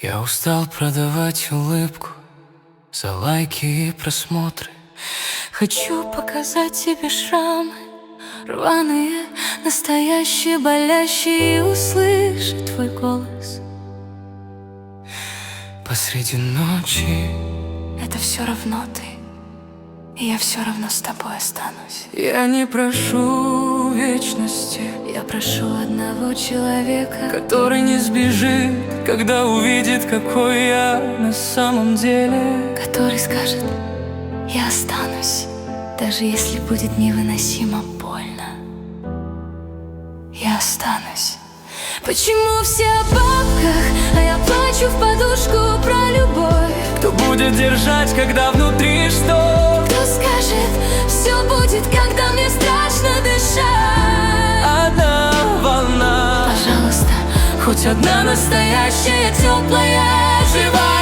Я устал продавать улыбку за лайки и просмотры. Хочу показать тебе шрамы, рваные, настоящие, болящие, и услышать твой голос. Посреди ночи Это все равно ты, и я все равно с тобой останусь. я не прошу вечности, Я прошу одного человека, который не сбежит, когда увидит, какой я на самом деле. который скажет: я останусь, даже если будет невыносимо больно. Я останусь. Почему все о бабках, а я плачу в подушку про любовь? Кто будет держать, когда внутри что? Кто скажет: все будет, когда мне страшно дышать? Одна волна, Пожалуйста, хоть одна настоящая, теплая, живая.